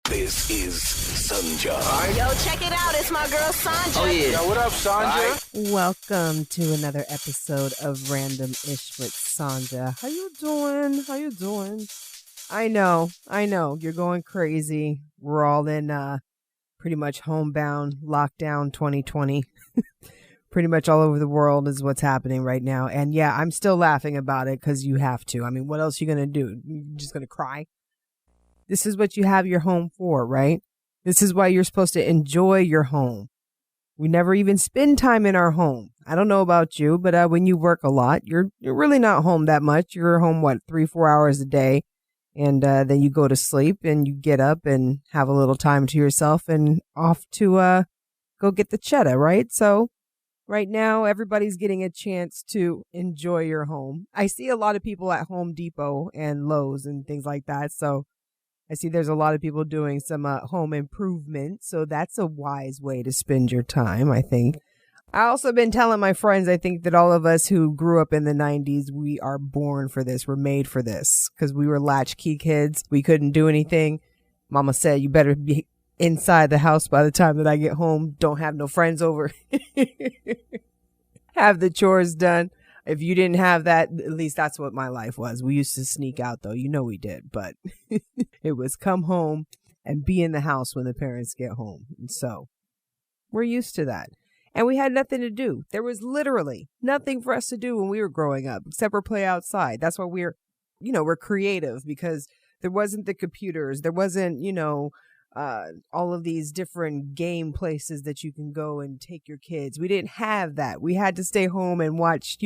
This is Sanja. Yo, check it out. It's my girl Sanja. Oh, yeah. Yo, what up, Sanja? Welcome to another episode of Random Ish with Sanja. How you doing? How you doing? I know. You're going crazy. We're all in pretty much homebound lockdown 2020. Pretty much all over the world is what's happening right now. And yeah, I'm still laughing about it because you have to. I mean, what else are you going to do? You're just going to cry? This is what you have your home for, right? This is why you're supposed to enjoy your home. We never even spend time in our home. I don't know about you, but when you work a lot, you're really not home that much. You're home, 3-4 hours a day. And then you go to sleep and you get up and have a little time to yourself and off to go get the cheddar, right? So right now, everybody's getting a chance to enjoy your home. I see a lot of people at Home Depot and Lowe's and things like that. So I see there's a lot of people doing some home improvement. So that's a wise way to spend your time, I think. I also been telling my friends, I think that all of us who grew up in the 90s, we are born for this. We're made for this because we were latchkey kids. We couldn't do anything. Mama said, you better be inside the house by the time that I get home. Don't have no friends over. Have the chores done. If you didn't have that, at least that's what my life was. We used to sneak out, though. You know we did. But it was come home and be in the house when the parents get home. And so we're used to that. And we had nothing to do. There was literally nothing for us to do when we were growing up except for play outside. That's why we're creative, because there wasn't the computers. There wasn't, all of these different game places that you can go and take your kids. We didn't have that. We had to stay home and watch,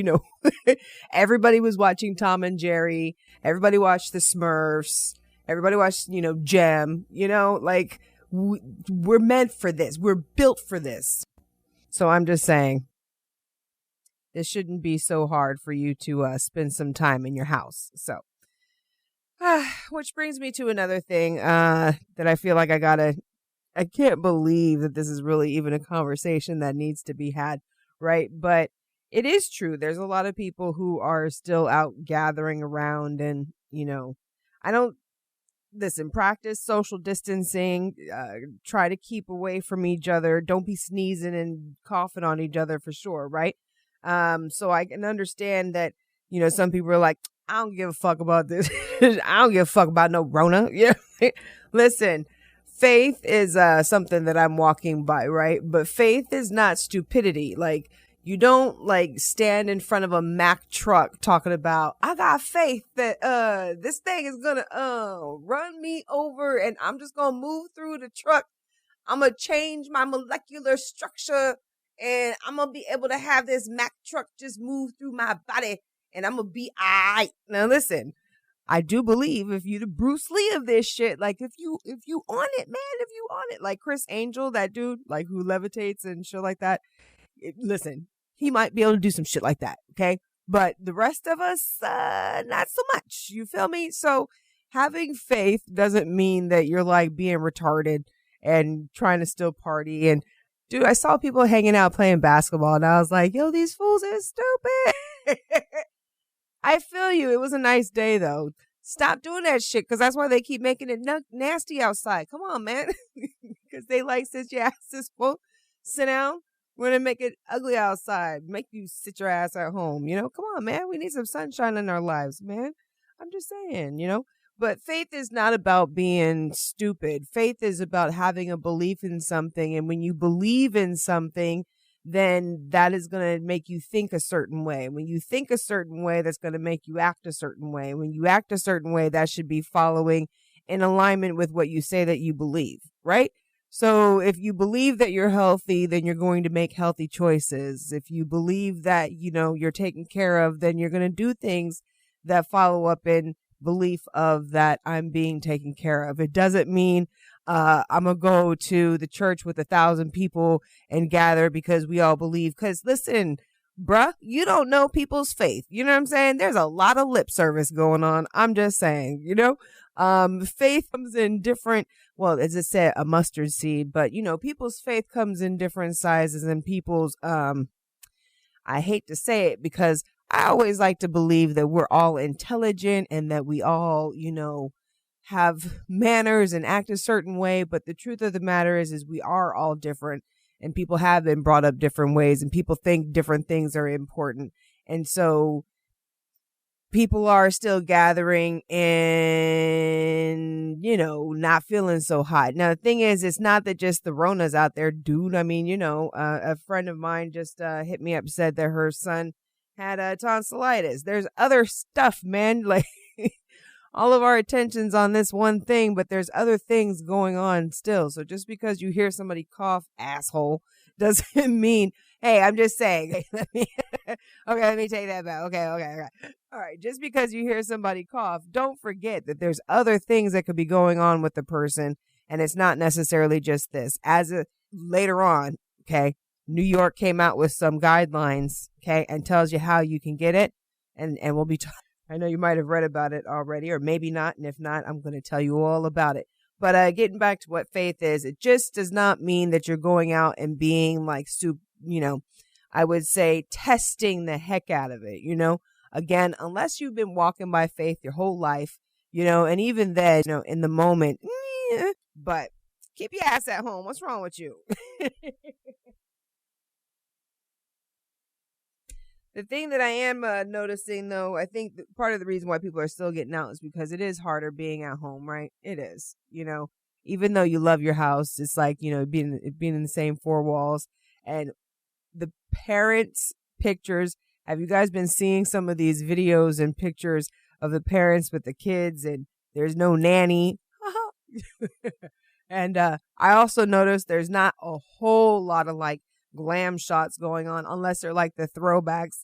everybody was watching Tom and Jerry. Everybody watched the Smurfs. Everybody watched, Gem, we're meant for this. We're built for this. So I'm just saying, this shouldn't be so hard for you to spend some time in your house. So, which brings me to another thing that I feel like I can't believe that this is really even a conversation that needs to be had, right? But it is true. There's a lot of people who are still out gathering around and, practice social distancing, try to keep away from each other. Don't be sneezing and coughing on each other for sure, right? So I can understand that, some people are like, I don't give a fuck about this. I don't give a fuck about no Rona. Yeah. Listen, faith is something that I'm walking by, right? But faith is not stupidity. Like, you don't stand in front of a Mack truck talking about, I got faith that this thing is gonna run me over and I'm just gonna move through the truck. I'm gonna change my molecular structure and I'm gonna be able to have this Mack truck just move through my body and I'm gonna be alright. Now listen, I do believe if you the Bruce Lee of this shit, if you on it, man, if you on it, like Chris Angel, that dude, who levitates and shit like that. Listen, he might be able to do some shit like that, okay? But the rest of us, not so much. You feel me? So having faith doesn't mean that you're being retarded and trying to still party. And dude, I saw people hanging out playing basketball and I was like, yo, these fools are stupid. I feel you. It was a nice day though. Stop doing that shit because that's why they keep making it nasty outside. Come on, man. Because they sit your ass this full. Sit down. We're going to make it ugly outside. Make you sit your ass at home. Come on, man. We need some sunshine in our lives, man. I'm just saying, But faith is not about being stupid. Faith is about having a belief in something. And when you believe in something, then that is going to make you think a certain way. When you think a certain way, that's going to make you act a certain way. When you act a certain way, that should be following in alignment with what you say that you believe, right? So if you believe that you're healthy, then you're going to make healthy choices. If you believe that, you're taken care of, then you're going to do things that follow up in belief of that I'm being taken care of. It doesn't mean I'm going to go to the church with 1,000 people and gather because we all believe. Because listen, bruh, you don't know people's faith. You know what I'm saying? There's a lot of lip service going on. I'm just saying, faith comes in different, well, as it said, a mustard seed, but people's faith comes in different sizes and people's, I hate to say it because I always like to believe that we're all intelligent and that we all, have manners and act a certain way. But the truth of the matter is we are all different, and people have been brought up different ways, and people think different things are important. And so people are still gathering and, not feeling so hot. Now, the thing is, it's not that just the Rona's out there, dude. I mean, a friend of mine just hit me up, said that her son had tonsillitis. There's other stuff, man. Like, all of our attention's on this one thing, but there's other things going on still. So just because you hear somebody cough, asshole, doesn't mean, hey, I'm just saying. Hey, let me take that back. Okay. All right. Just because you hear somebody cough, don't forget that there's other things that could be going on with the person. And it's not necessarily just this. Later on, okay, New York came out with some guidelines, okay, and tells you how you can get it. And we'll be I know you might have read about it already, or maybe not. And if not, I'm going to tell you all about it. But getting back to what faith is, it just does not mean that you're going out and being like, I would say testing the heck out of it, Again, unless you've been walking by faith your whole life, and even then, in the moment, but keep your ass at home. What's wrong with you? The thing that I am noticing, though, I think part of the reason why people are still getting out is because it is harder being at home, right? It is, even though you love your house, it's like, being in the same four walls. And the parents' pictures, have you guys been seeing some of these videos and pictures of the parents with the kids and there's no nanny? And I also noticed there's not a whole lot of like glam shots going on unless they're like the throwbacks.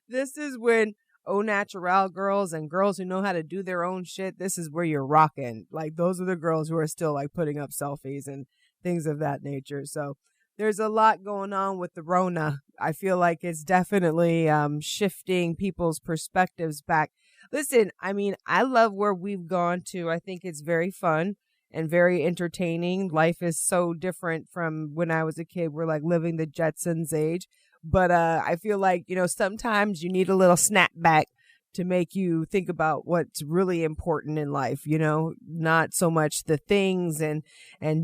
This is when au natural girls and girls who know how to do their own shit, this is where you're rocking. Like, those are the girls who are still like putting up selfies and things of that nature. So there's a lot going on with the Rona. I feel like it's definitely shifting people's perspectives back. Listen, I mean, I love where we've gone to. I think it's very fun and very entertaining. Life is so different from when I was a kid. We're like living the Jetsons age. But I feel like, sometimes you need a little snap back to make you think about what's really important in life, not so much the things and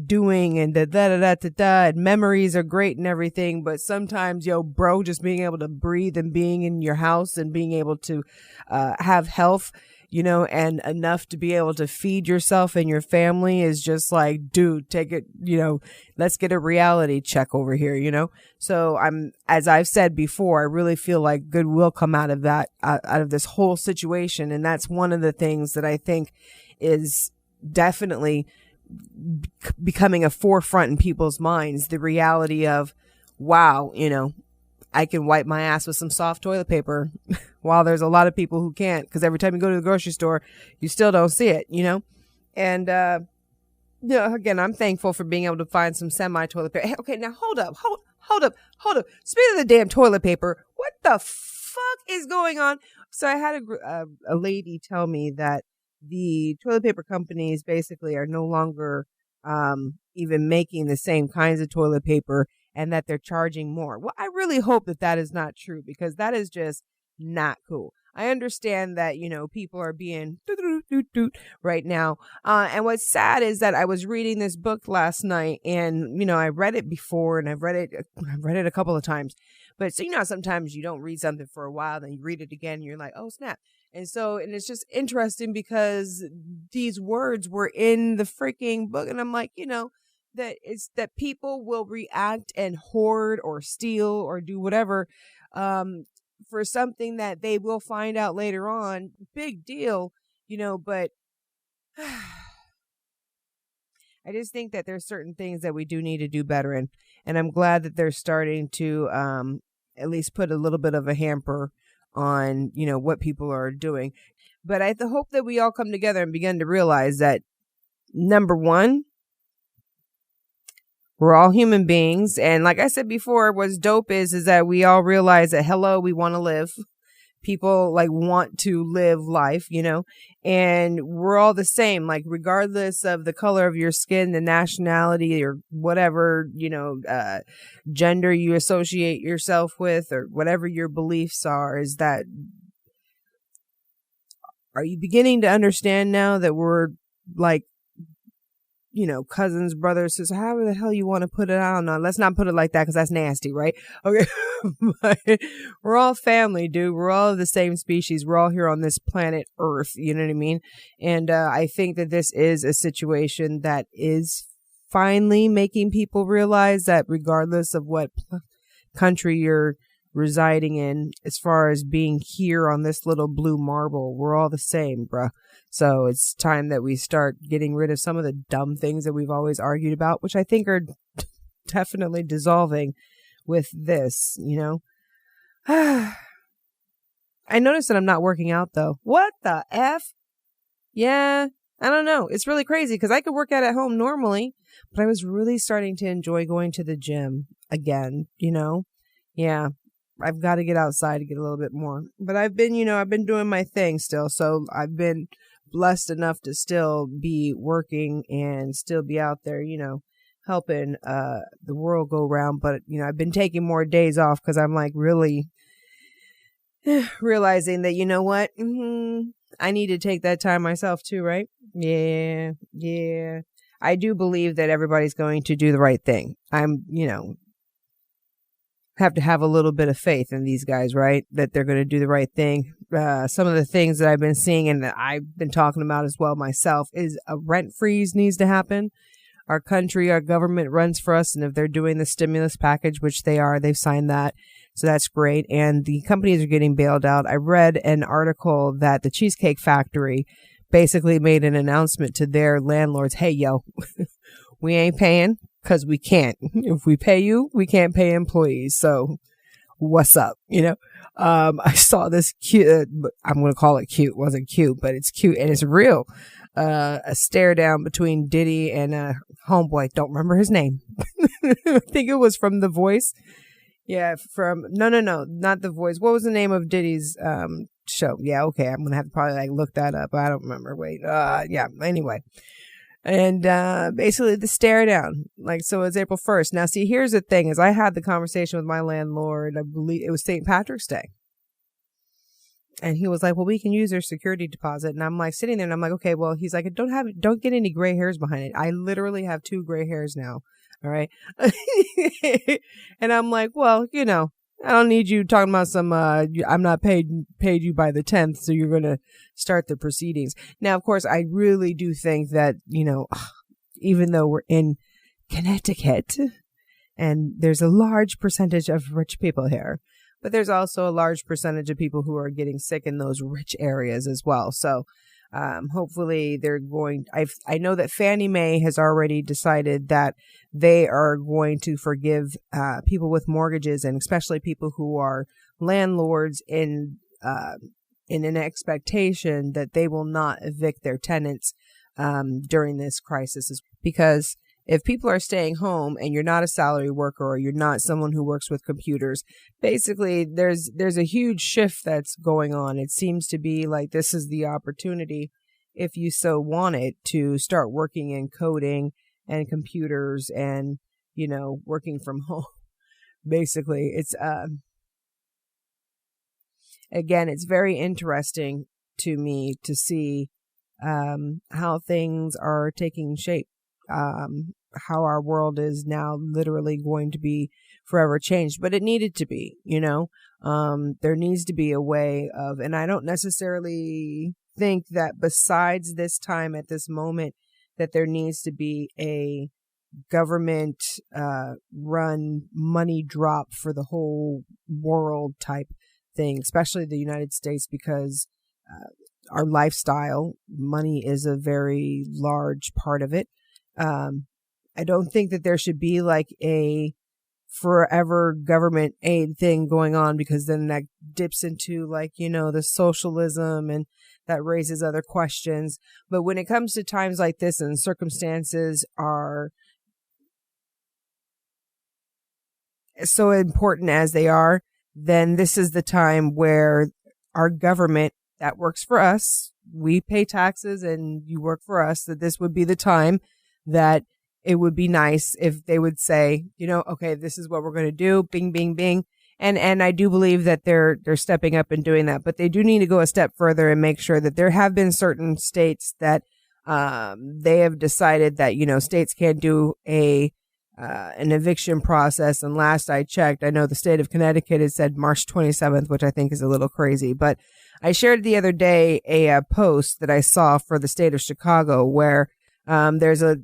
doing and and memories are great and everything. But sometimes, bro, just being able to breathe and being in your house and being able to have health, and enough to be able to feed yourself and your family is just like, dude, take it, let's get a reality check over here, So as I've said before, I really feel like good will come out of that, out of this whole situation. And that's one of the things that I think is definitely becoming a forefront in people's minds. The reality of, wow, I can wipe my ass with some soft toilet paper while there's a lot of people who can't, because every time you go to the grocery store, you still don't see it, And, again, I'm thankful for being able to find some semi-toilet paper. Hey, okay, now hold up. Speaking of the damn toilet paper, what the fuck is going on? So I had a lady tell me that the toilet paper companies basically are no longer even making the same kinds of toilet paper, and that they're charging more. Well, I really hope that is not true, because that is just not cool. I understand that, people are being right now. And what's sad is that I was reading this book last night, and, I read it before, and I've read it a couple of times. But so, sometimes you don't read something for a while, then you read it again, and you're like, oh, snap. And it's just interesting because these words were in the freaking book. And I'm like, that it's that people will react and hoard or steal or do whatever for something that they will find out later on. Big deal, but I just think that there's certain things that we do need to do better in. And I'm glad that they're starting to at least put a little bit of a hamper on, what people are doing. But I hope that we all come together and begin to realize that, number one, we're all human beings. And like I said before, what's dope is that we all realize that, hello, we want to live. People want to live life, and we're all the same, regardless of the color of your skin, the nationality, or whatever, gender you associate yourself with, or whatever your beliefs are, is that are you beginning to understand now that we're like, cousins, brothers, sisters, however the hell you want to put it? I don't know. Let's not put it like that because that's nasty, right? Okay. But we're all family, dude. We're all the same species. We're all here on this planet Earth. You know what I mean? And I think that this is a situation that is finally making people realize that regardless of what country you're residing in, as far as being here on this little blue marble, we're all the same, bruh. So it's time that we start getting rid of some of the dumb things that we've always argued about, which I think are definitely dissolving with this, I noticed that I'm not working out though. What the F? Yeah, I don't know. It's really crazy because I could work out at home normally, but I was really starting to enjoy going to the gym again, Yeah, I've got to get outside to get a little bit more. But I've been doing my thing still. So I've been blessed enough to still be working and still be out there, helping the world go round. But, I've been taking more days off because I'm like really realizing that, what? I need to take that time myself too, right? Yeah. I do believe that everybody's going to do the right thing. I'm, have to have a little bit of faith in these guys, right? That they're going to do the right thing. Some of the things that I've been seeing and that I've been talking about as well myself is a rent freeze needs to happen. Our country, our government runs for us. And if they're doing the stimulus package, which they are, they've signed that. So that's great. And the companies are getting bailed out. I read an article that the Cheesecake Factory basically made an announcement to their landlords. Hey, yo, we ain't paying because we can't. If we pay you, we can't pay employees. So what's up? I saw this cute, I'm going to call it cute. It wasn't cute, but it's cute and it's real. A stare down between Diddy and homeboy. Don't remember his name. I think it was from The Voice. Yeah, no, not The Voice. What was the name of Diddy's show? Yeah, okay, I'm gonna have to probably look that up. I don't remember. Wait, yeah. Anyway, and basically the stare down. So it's April 1st. Now, see, here's the thing: is I had the conversation with my landlord. I believe it was St. Patrick's Day. And he was like, well, we can use their security deposit. And I'm sitting there and I'm like, okay, well, he's like, don't get any gray hairs behind it. I literally have 2 gray hairs now. All right. And I'm like, well, I don't need you talking about some, I'm not paid you by the 10th. So you're going to start the proceedings. Now, of course, I really do think that, even though we're in Connecticut and there's a large percentage of rich people here, but there's also a large percentage of people who are getting sick in those rich areas as well. So hopefully they're going. I know that Fannie Mae has already decided that they are going to forgive people with mortgages, and especially people who are landlords in an expectation that they will not evict their tenants during this crisis, because if people are staying home and you're not a salary worker or you're not someone who works with computers, basically there's a huge shift that's going on. It seems to be like this is the opportunity, if you so want it, to start working in coding and computers and, working from home. Basically, it's again, it's very interesting to me to see how things are taking shape. How our world is now literally going to be forever changed, but it needed to be, there needs to be a way of, and I don't necessarily think that besides this time at this moment, that there needs to be a government, run money drop for the whole world type thing, especially the United States, because, our lifestyle, money is a very large part of it. I don't think that there should be a forever government aid thing going on, because then that dips into the socialism, and that raises other questions. But when it comes to times like this and circumstances are so important as they are, then this is the time where our government that works for us, we pay taxes and you work for us, that this would be the time that it would be nice if they would say, okay, this is what we're going to do. Bing, bing, bing. And I do believe that they're stepping up and doing that, but they do need to go a step further and make sure that there have been certain states that they have decided that, states can't do an eviction process. And last I checked, I know the state of Connecticut has said March 27th, which I think is a little crazy, but I shared the other day a post that I saw for the state of Chicago where there's a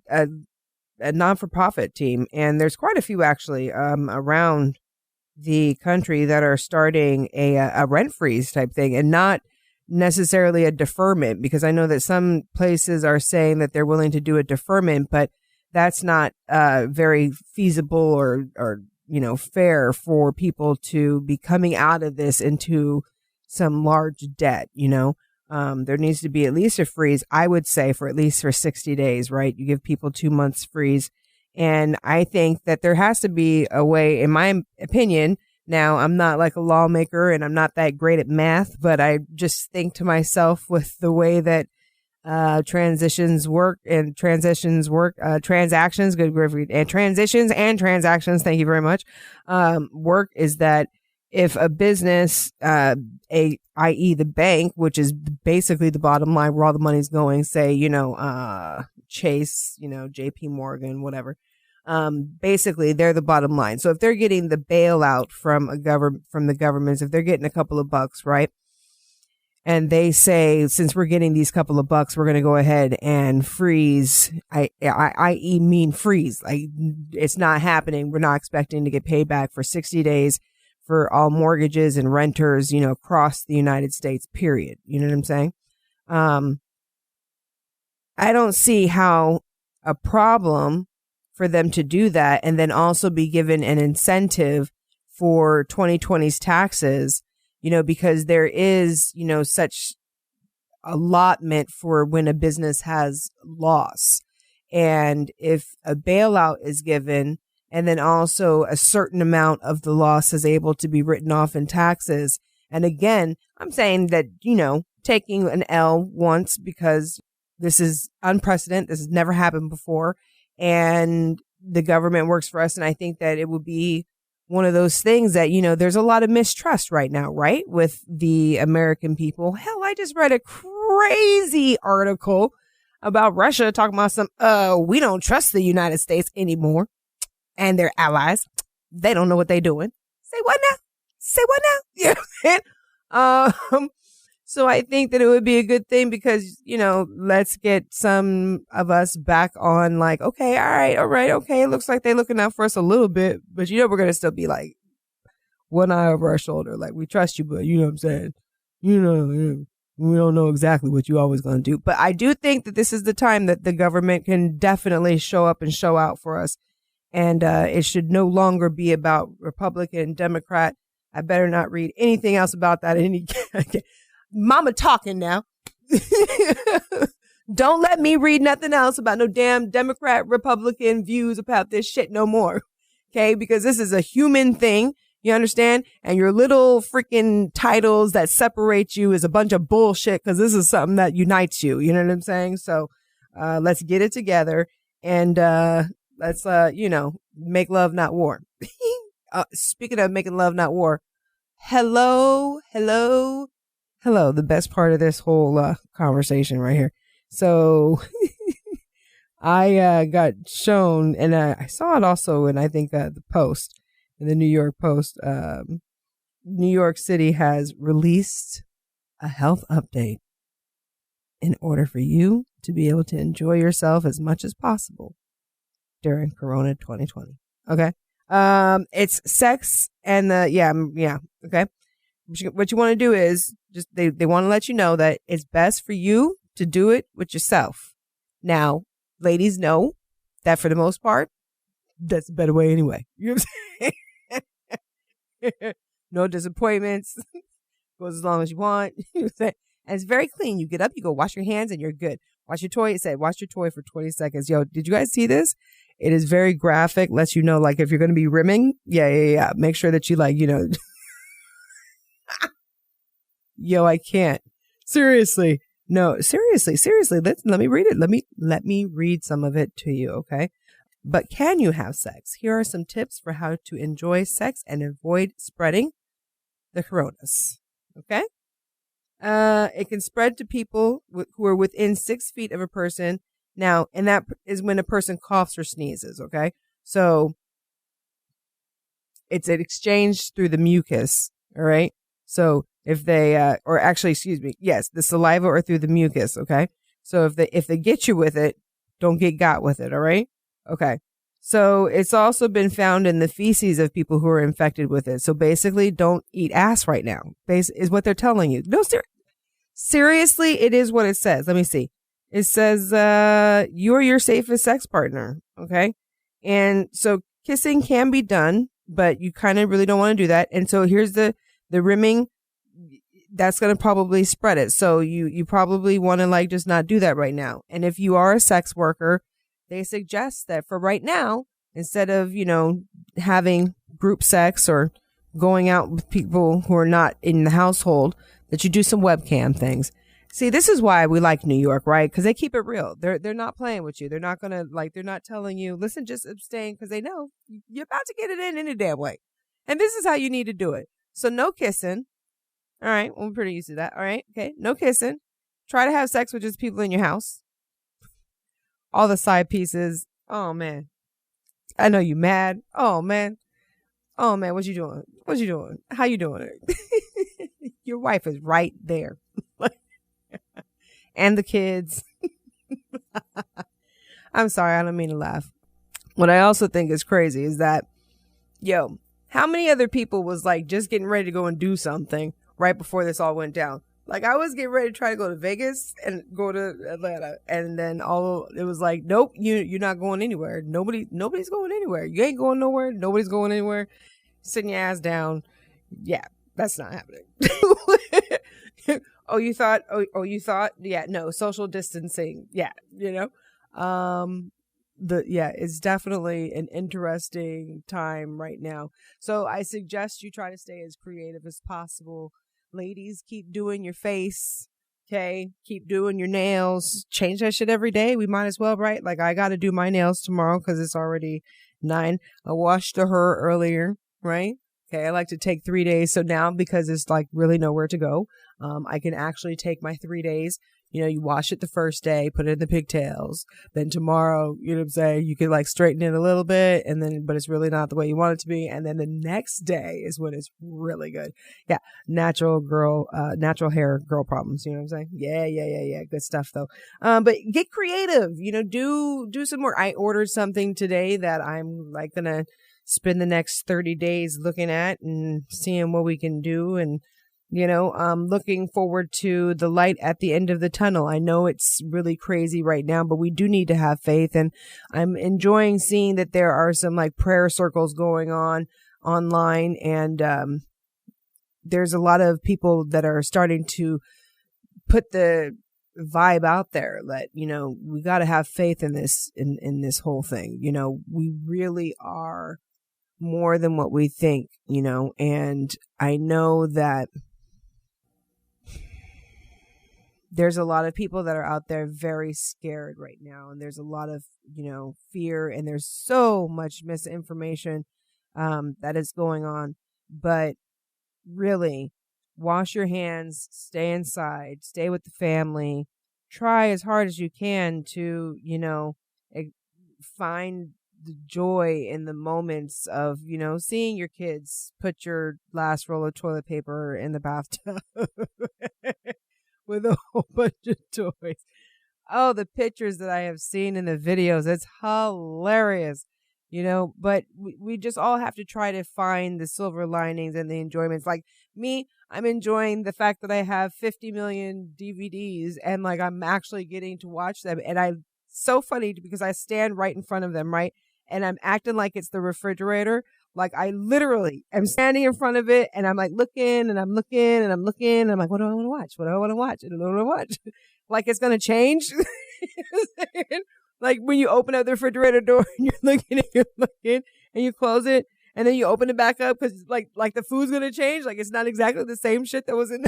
non-for-profit team, and there's quite a few actually around the country that are starting a rent freeze type thing, and not necessarily a deferment, because I know that some places are saying that they're willing to do a deferment, but that's not very feasible or fair for people to be coming out of this into some large debt. There needs to be at least a freeze, I would say, for 60 days, right? You give people 2 months freeze. And I think that there has to be a way, in my opinion. Now, I'm not like a lawmaker and I'm not that great at math, but I just think to myself, with the way that transactions, thank you very much, work, is that if a business, i.e. the bank, which is basically the bottom line where all the money's going, say, Chase, JP Morgan, whatever. Basically they're the bottom line. So if they're getting the bailout from the governments, if they're getting a couple of bucks, right? And they say, since we're getting these couple of bucks, we're going to go ahead and freeze, i.e. mean freeze. Like, it's not happening. We're not expecting to get paid back for 60 days for all mortgages and renters, across the United States, period. You know what I'm saying? I don't see how a problem for them to do that and then also be given an incentive for 2020's taxes, because there is, such allotment for when a business has loss. And if a bailout is given and then also a certain amount of the loss is able to be written off in taxes. And again, I'm saying that, taking an L once, because this is unprecedented. This has never happened before. And the government works for us. And I think that it would be one of those things that, there's a lot of mistrust right now, right? With the American people. Hell, I just read a crazy article about Russia talking about we don't trust the United States anymore and their allies. They don't know what they're doing. Say what now? Say what now? You know what I'm saying? So I think that it would be a good thing because, let's get some of us back on like, okay, all right. Okay. It looks like they're looking out for us a little bit, but we're going to still be like one eye over our shoulder. Like, we trust you, but you know what I'm saying? We don't know exactly what you always going to do. But I do think that this is the time that the government can definitely show up and show out for us. And it should no longer be about Republican, Democrat. I better not read anything else about that. Mama talking now. Don't let me read nothing else about no damn Democrat, Republican views about this shit no more. Okay? Because this is a human thing. You understand? And your little freaking titles that separate you is a bunch of bullshit, because this is something that unites you. You know what I'm saying? So let's get it together and let's, make love, not war. Speaking of making love, not war. Hello. The best part of this whole conversation right here. So I got shown, and I saw it also in, I think, the Post, in the New York Post. New York City has released a health update in order for you to be able to enjoy yourself as much as possible during Corona 2020. Okay. It's sex and okay. What you want to do is just, they want to let you know that it's best for you to do it with yourself. Now, ladies know that for the most part, that's a better way anyway. You know what I'm saying? No disappointments. Goes as long as you want. You know what I'm saying? And it's very clean. You get up, you go wash your hands, and you're good. Wash your toy. It said wash your toy for 20 seconds. Yo, did you guys see this? It is very graphic. Lets you know, like, if you're going to be rimming. Yeah. Make sure that you, like, Yo, I can't. Seriously. No, seriously. Let me read it. Let me read some of it to you. Okay. But can you have sex? Here are some tips for how to enjoy sex and avoid spreading the coronas. Okay? It can spread to people who are within 6 feet of a person. Now, and that is when a person coughs or sneezes. Okay? So it's an exchange through the mucus. All right? So if they, or actually, excuse me, yes, the saliva or through the mucus. Okay? So if they get you with it, don't get got with it. All right? Okay. So it's also been found in the feces of people who are infected with it. So basically, don't eat ass right now. Is what they're telling you. No, seriously, it is what it says. Let me see. It says, you are your safest sex partner. Okay. And so kissing can be done, but you kind of really don't want to do that. And so here's the rimming. That's going to probably spread it. So you probably want to like just not do that right now. And if you are a sex worker, they suggest that for right now, instead of, having group sex or going out with people who are not in the household, that you do some webcam things. See, this is why we like New York, right? Because they keep it real. They're not playing with you. They're not going to they're not telling you, listen, just abstain, because they know you're about to get it in any damn way. And this is how you need to do it. So no kissing. All right. Well, we're pretty used to that. All right. Okay. No kissing. Try to have sex with just people in your house. All the side pieces. Oh, man. I know you mad. Oh, man. Oh, man. What you doing? What you doing? How you doing it? Your wife is right there. And the kids. I'm sorry. I don't mean to laugh. What I also think is crazy is that, how many other people was like just getting ready to go and do something right before this all went down? Like, I was getting ready to try to go to Vegas and go to Atlanta. And then it was like, nope, you're not going anywhere. Nobody's going anywhere. You ain't going nowhere. Nobody's going anywhere. Sitting your ass down. Yeah, that's not happening. You thought? Yeah, no, social distancing. Yeah, it's definitely an interesting time right now. So I suggest you try to stay as creative as possible. Ladies, keep doing your face. Okay. Keep doing your nails. Change that shit every day. We might as well, right? Like, I got to do my nails tomorrow because it's already 9. I washed her earlier, right? Okay. I like to take 3 days. So now, because it's like really nowhere to go, I can actually take my 3 days. You wash it the first day, put it in the pigtails. Then tomorrow, you know what I'm saying? You can like straighten it a little bit but it's really not the way you want it to be. And then the next day is when it's really good. Yeah. Natural hair girl problems. You know what I'm saying? Yeah. Good stuff though. But get creative, do some more. I ordered something today that I'm like going to spend the next 30 days looking at and seeing what we can do. And looking forward to the light at the end of the tunnel. I know it's really crazy right now, but we do need to have faith. And I'm enjoying seeing that there are some like prayer circles going on online. And there's a lot of people that are starting to put the vibe out there that, we got to have faith in this, in this whole thing. We really are more than what we think, and I know that there's a lot of people that are out there very scared right now. And there's a lot of, fear, and there's so much misinformation that is going on. But really, wash your hands, stay inside, stay with the family, try as hard as you can to, find the joy in the moments of, seeing your kids put your last roll of toilet paper in the bathtub. With a whole bunch of toys. Oh, the pictures that I have seen in the videos, it's hilarious, but we just all have to try to find the silver linings and the enjoyments. Like me, I'm enjoying the fact that I have 50 million DVDs and like I'm actually getting to watch them. And so funny because I stand right in front of them, right? And I'm acting like it's the refrigerator. Like I literally am standing in front of it and I'm like looking and I'm looking and I'm looking and I'm like, what do I want to watch? What do I want to watch? I don't know what I want to watch. Like it's going to change. Like when you open up the refrigerator door and you're looking and you close it and then you open it back up because like the food's going to change. Like it's not exactly the same shit that was in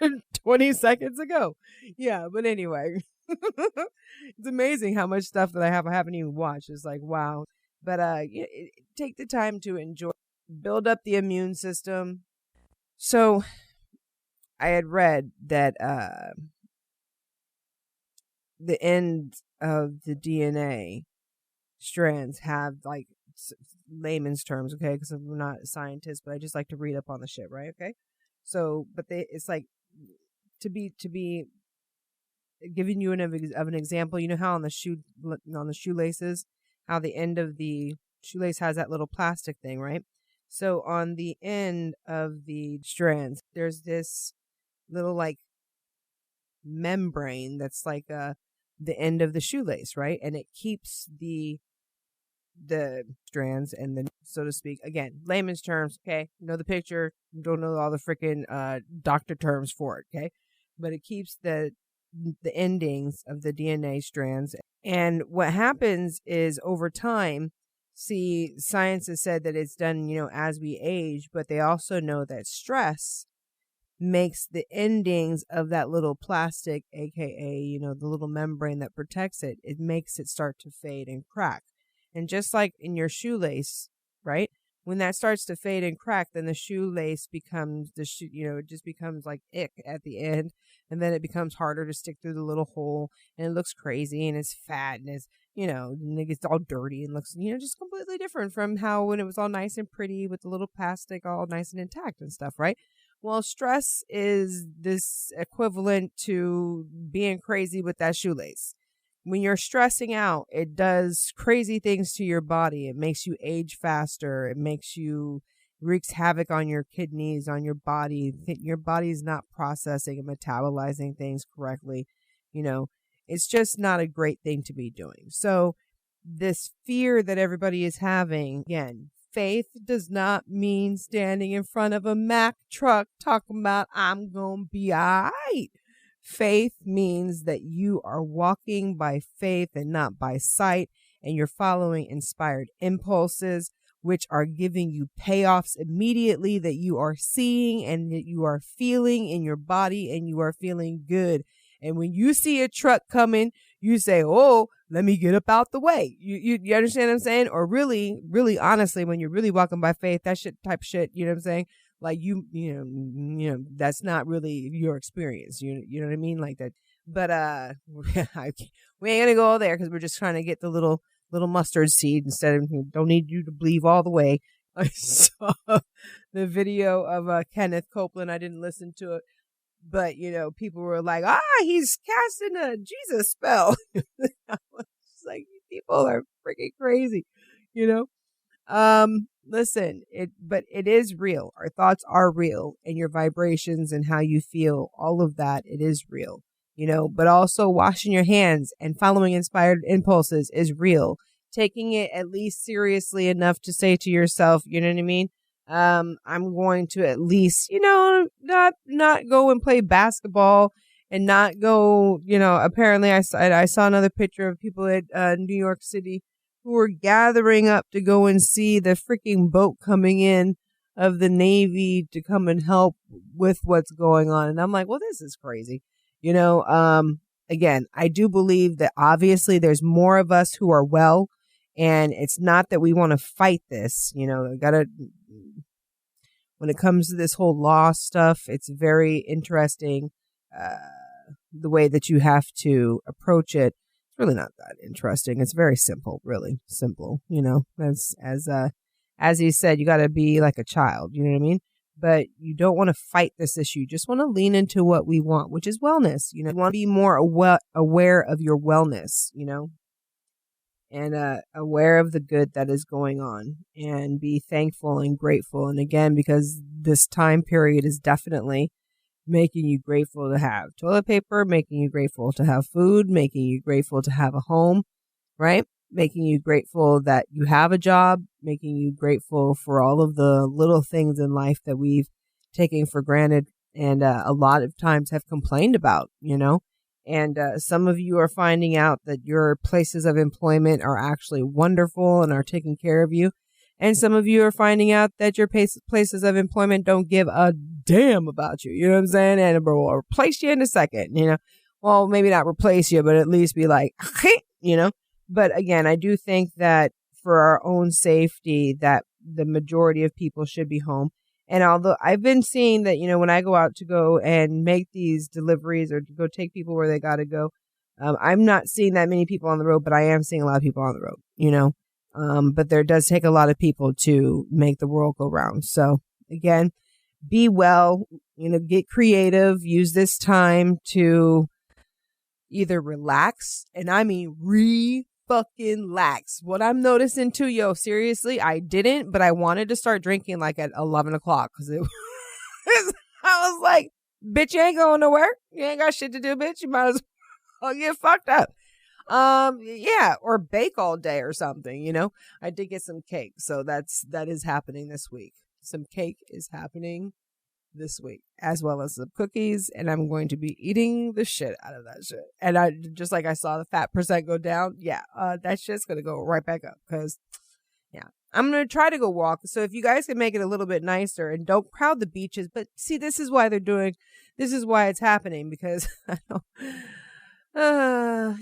there 20 seconds ago. Yeah. But anyway, It's amazing how much stuff that I haven't even watched. It's like, wow. But take the time to enjoy, build up the immune system. So I had read that the end of the DNA strands have like layman's terms, okay? Because I'm not a scientist, but I just like to read up on the shit, right? Okay. So, but it's like to be giving you of an example. You know how on the shoelaces, how the end of the shoelace has that little plastic thing, right? So on the end of the strands, there's this little like membrane that's like the end of the shoelace, right? And it keeps the strands and the, so to speak, again, layman's terms, okay? Know the picture, don't know all the freaking doctor terms for it, okay? But it keeps the endings of the DNA strands. And what happens is over time, see, science has said that it's done, as we age, but they also know that stress makes the endings of that little plastic, aka, the little membrane that protects it, it makes it start to fade and crack. And just like in your shoelace, right? When that starts to fade and crack, then the shoelace becomes it just becomes like ick at the end. And then it becomes harder to stick through the little hole, and it looks crazy and it's fat and it's, and it gets all dirty and looks, just completely different from how when it was all nice and pretty with the little plastic all nice and intact and stuff, right? Well, stress is this equivalent to being crazy with that shoelace. When you're stressing out, it does crazy things to your body. It makes you age faster. It wreaks havoc on your kidneys, on your body. Your body's not processing and metabolizing things correctly. It's just not a great thing to be doing. So this fear that everybody is having, again, faith does not mean standing in front of a Mack truck talking about I'm gonna be all right. Faith means that you are walking by faith and not by sight, and you're following inspired impulses, which are giving you payoffs immediately that you are seeing and that you are feeling in your body, and you are feeling good. And when you see a truck coming, you say, oh, let me get up out the way. You understand what I'm saying? Or really, really honestly, when you're really walking by faith, that type of shit, you know what I'm saying? Like that's not really your experience. You know what I mean? Like that. But we ain't gonna go there because we're just trying to get the little mustard seed instead of, don't need you to believe all the way. I saw the video of Kenneth Copeland. I didn't listen to it, but people were like, he's casting a Jesus spell. I was just like, people are freaking crazy, Listen, but it is real. Our thoughts are real, and your vibrations and how you feel, all of that, it is real, but also washing your hands and following inspired impulses is real. Taking it at least seriously enough to say to yourself, you know what I mean? I'm going to at least, not go and play basketball and not go, apparently I saw another picture of people at New York City who were gathering up to go and see the freaking boat coming in of the Navy to come and help with what's going on. And I'm like, well, this is crazy. Again, I do believe that obviously there's more of us who are well, and it's not that we want to fight this, when it comes to this whole law stuff, it's very interesting, the way that you have to approach it. Really not that interesting. It's very simple, really simple, as he said, you got to be like a child, you know what I mean? But you don't want to fight this issue. You just want to lean into what we want, which is wellness. You want to be more aware of your wellness, and aware of the good that is going on, and be thankful and grateful. And again, because this time period is definitely making you grateful to have toilet paper, making you grateful to have food, making you grateful to have a home, right? Making you grateful that you have a job, making you grateful for all of the little things in life that we've taken for granted and a lot of times have complained about, And some of you are finding out that your places of employment are actually wonderful and are taking care of you. And some of you are finding out that your places of employment don't give a damn about you. You know what I'm saying? And we'll replace you in a second, Well, well, maybe not replace you, but at least be like, you know. But again, I do think that for our own safety, that the majority of people should be home. And although I've been seeing that, when I go out to go and make these deliveries or to go take people where they got to go, I'm not seeing that many people on the road, but I am seeing a lot of people on the road, but there does take a lot of people to make the world go round. So again, be well, get creative, use this time to either relax, and I mean fucking lax. What I'm noticing too, seriously, I didn't, but I wanted to start drinking like at 11 o'clock because I was like, bitch, you ain't going nowhere. You ain't got shit to do, bitch. You might as well get fucked up. Yeah, or bake all day or something, I did get some cake. So that is happening this week. Some cake is happening this week, as well as some cookies, and I'm going to be eating the shit out of that shit. And I just like I saw the fat percent go down. Yeah, that shit's gonna go right back up because, yeah, I'm gonna try to go walk. So if you guys can make it a little bit nicer and don't crowd the beaches, but see, this is why it's happening because I don't.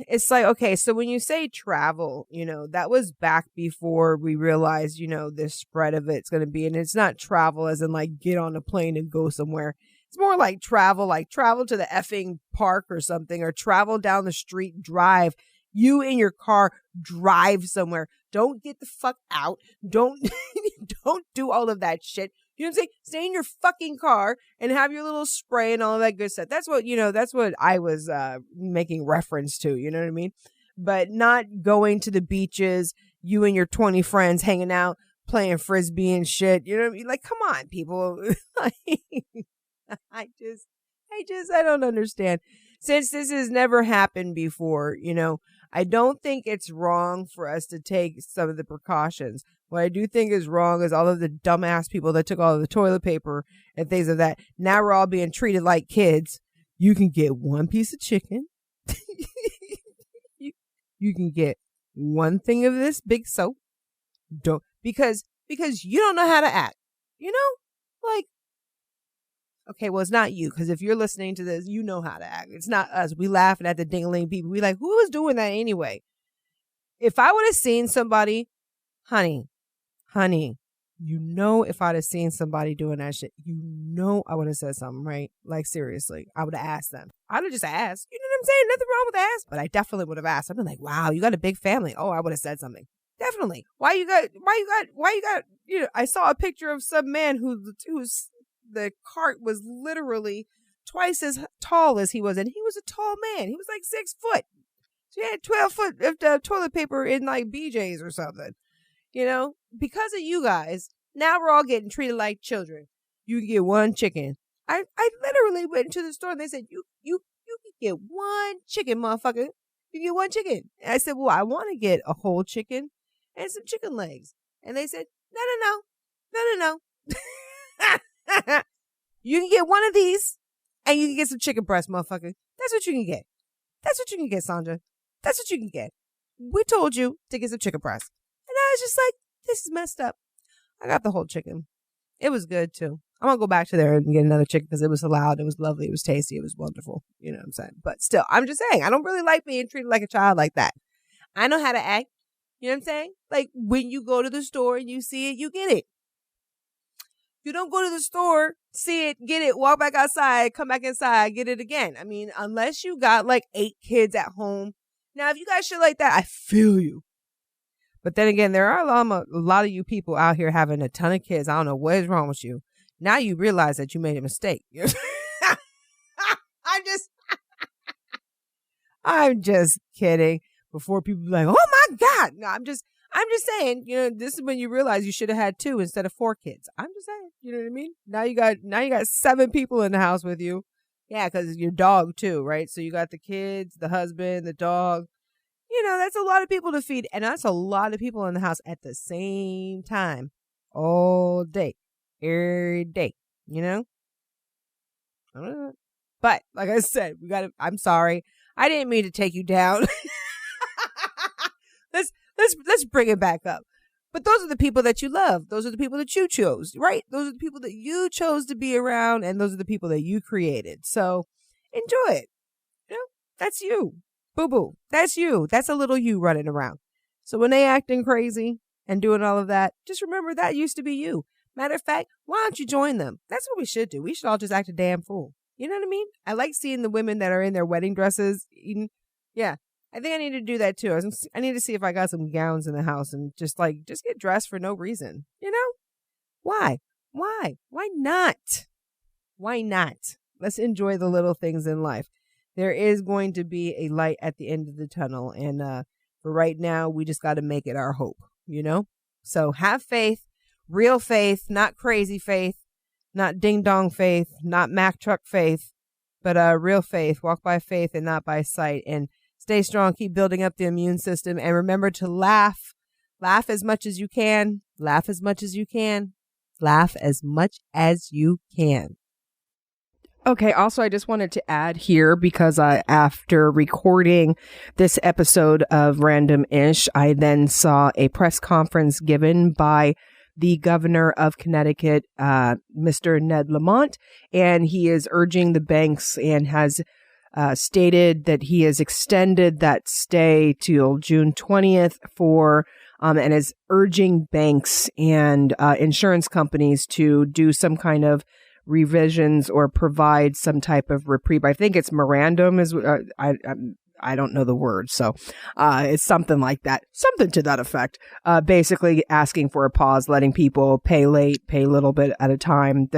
It's like, okay, so when you say travel, that was back before we realized, this spread of it's going to be, and it's not travel as in like get on a plane and go somewhere. It's more like travel to the effing park or something, or travel down the street, drive. You in your car, drive somewhere. Don't get the fuck out. Don't do all of that shit. You know what I'm saying? Stay in your fucking car and have your little spray and all of that good stuff. That's what I was making reference to, you know what I mean? But not going to the beaches, you and your 20 friends hanging out, playing frisbee and shit. You know what I mean? Like, come on, people. I don't understand. Since this has never happened before, I don't think it's wrong for us to take some of the precautions. What I do think is wrong is all of the dumbass people that took all of the toilet paper and things of that. Now we're all being treated like kids. You can get one piece of chicken. you can get one thing of this big soap. Because you don't know how to act. Like, okay, well, it's not you, because if you're listening to this, you know how to act. It's not us. We laughing at the ding-a-ling people. We like, who was doing that anyway? If I would have seen somebody, honey, if I'd have seen somebody doing that shit, I would have said something, right? Like, seriously, I would have asked them. I would have just asked. You know what I'm saying? Nothing wrong with ask, but I definitely would have asked. I'd been like, wow, you got a big family. Oh, I would have said something. Definitely. Why you got, I saw a picture of some man who's the cart was literally twice as tall as he was, and he was a tall man. He was like 6 foot. So he had 12 foot of toilet paper in like BJ's or something. Because of you guys, now we're all getting treated like children. You can get one chicken. I literally went into the store and they said, you can get one chicken, motherfucker. You get one chicken. And I said, well, I want to get a whole chicken and some chicken legs. And they said, no. You can get one of these and you can get some chicken breast, motherfucker. That's what you can get. That's what you can get, Sandra. That's what you can get. We told you to get some chicken breast. And I was just like, this is messed up. I got the whole chicken. It was good too. I'm going to go back to there and get another chicken because it was allowed. It was lovely. It was tasty. It was wonderful. You know what I'm saying? But still, I'm just saying, I don't really like being treated like a child like that. I know how to act. You know what I'm saying? Like when you go to the store and you see it, you get it. You don't go to the store, see it, get it, walk back outside, come back inside, get it again. I mean, unless you got like 8 kids at home. Now, if you got shit like that, I feel you. But then again, there are a lot of you people out here having a ton of kids. I don't know what is wrong with you. Now you realize that you made a mistake. I'm just kidding. Before people be like, oh my God. No, I'm just saying, this is when you realize you should have had 2 instead of 4 kids. I'm just saying, you know what I mean? Now you got 7 people in the house with you. Yeah, because your dog too, right? So you got the kids, the husband, the dog. That's a lot of people to feed. And that's a lot of people in the house at the same time. All day. Every day. But like I said, I'm sorry. I didn't mean to take you down. Let's bring it back up. But those are the people that you love. Those are the people that you chose, right? Those are the people that you chose to be around, and those are the people that you created. So enjoy it. That's you. Boo-boo. That's you. That's a little you running around. So when they acting crazy and doing all of that, just remember that used to be you. Matter of fact, why don't you join them? That's what we should do. We should all just act a damn fool. You know what I mean? I like seeing the women that are in their wedding dresses eating. Yeah, I think I need to do that too. I need to see if I got some gowns in the house and just get dressed for no reason. You know? Why? Why not? Why not? Let's enjoy the little things in life. There is going to be a light at the end of the tunnel. And for right now, we just got to make it our hope, you know? So have faith, real faith, not crazy faith, not ding dong faith, not Mack truck faith, but real faith. Walk by faith and not by sight. And stay strong. Keep building up the immune system. And remember to laugh. Laugh as much as you can. Laugh as much as you can. Laugh as much as you can. Okay, also, I just wanted to add here because after recording this episode of Random-ish, I then saw a press conference given by the governor of Connecticut, Mr. Ned Lamont, and he is urging the banks and has stated that he has extended that stay till June 20th and is urging banks and insurance companies to do some kind of revisions or provide some type of reprieve. I think it's memorandum is I don't know the word, so it's something like that, something to that effect. Basically asking for a pause, letting people pay late, pay a little bit at a time.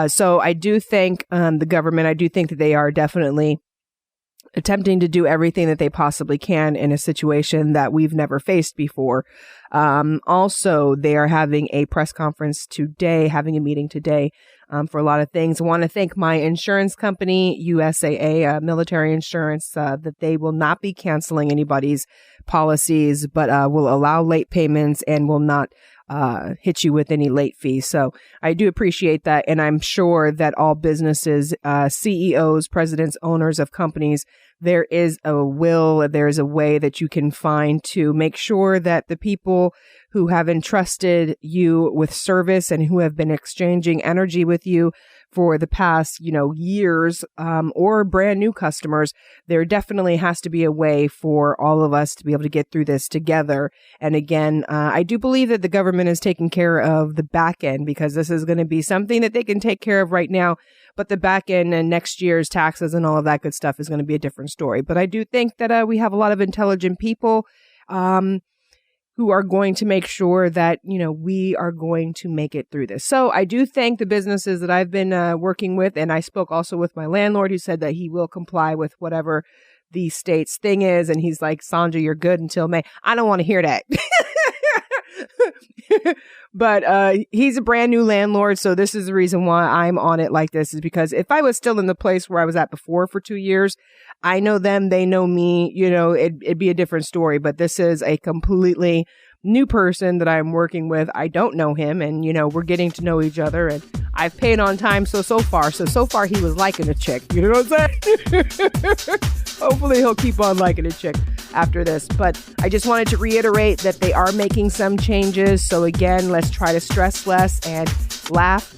So I do thank the government. I do think that they are definitely attempting to do everything that they possibly can in a situation that we've never faced before. Also, they are having a press conference today, having a meeting today for a lot of things. I want to thank my insurance company, USAA Military Insurance, that they will not be canceling anybody's policies, but will allow late payments and will not hit you with any late fees. So I do appreciate that. And I'm sure that all businesses, CEOs, presidents, owners of companies, there is a way that you can find to make sure that the people who have entrusted you with service and who have been exchanging energy with you for the past, years, or brand new customers, there definitely has to be a way for all of us to be able to get through this together. And again, I do believe that the government is taking care of the back end because this is going to be something that they can take care of right now. But the back end and next year's taxes and all of that good stuff is going to be a different story. But I do think that we have a lot of intelligent people who are going to make sure that, we are going to make it through this. So I do thank the businesses that I've been working with. And I spoke also with my landlord who said that he will comply with whatever the state's thing is. And he's like, Sandra, you're good until May. I don't want to hear that. But he's a brand new landlord. So this is the reason why I'm on it like this, is because if I was still in the place where I was at before for 2 years, I know them, they know me, it'd be a different story. But this is a completely new person that I'm working with. I don't know him, and we're getting to know each other, and I've paid on time so far he was liking a chick. You know what I'm saying? Hopefully he'll keep on liking a chick after this. But I just wanted to reiterate that they are making some changes. So again, let's try to stress less and laugh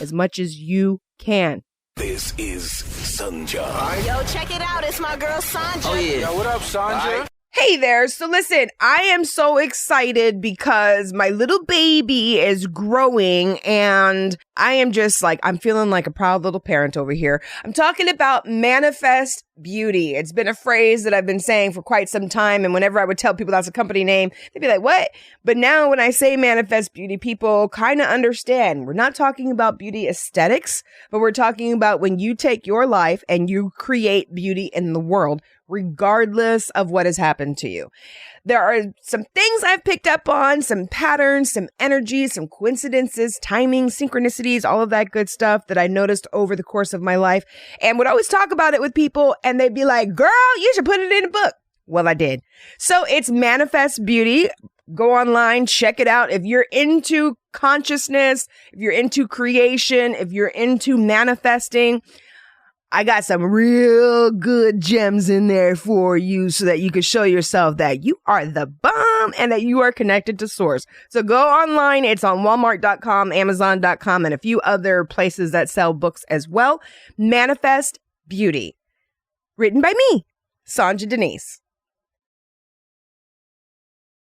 as much as you can. This is Sanja. Yo, check it out. It's my girl Sanja. Oh, yeah. Yo, what up, Sanja? Hey there. So listen, I am so excited because my little baby is growing and I am just I'm feeling like a proud little parent over here. I'm talking about manifest beauty. It's been a phrase that I've been saying for quite some time. And whenever I would tell people that's a company name, they'd be like, what? But now when I say manifest beauty, people kind of understand. We're not talking about beauty aesthetics, but we're talking about when you take your life and you create beauty in the world, regardless of what has happened to you. There are some things I've picked up on, some patterns, some energies, some coincidences, timing, synchronicities, all of that good stuff that I noticed over the course of my life, and would always talk about it with people, and they'd be like, girl, you should put it in a book. Well, I did. So it's Manifest Beauty. Go online, check it out. If you're into consciousness, if you're into creation, if you're into manifesting, I got some real good gems in there for you so that you can show yourself that you are the bomb and that you are connected to source. So go online. It's on Walmart.com, Amazon.com, and a few other places that sell books as well. Manifest Beauty. Written by me, Sanja Denise.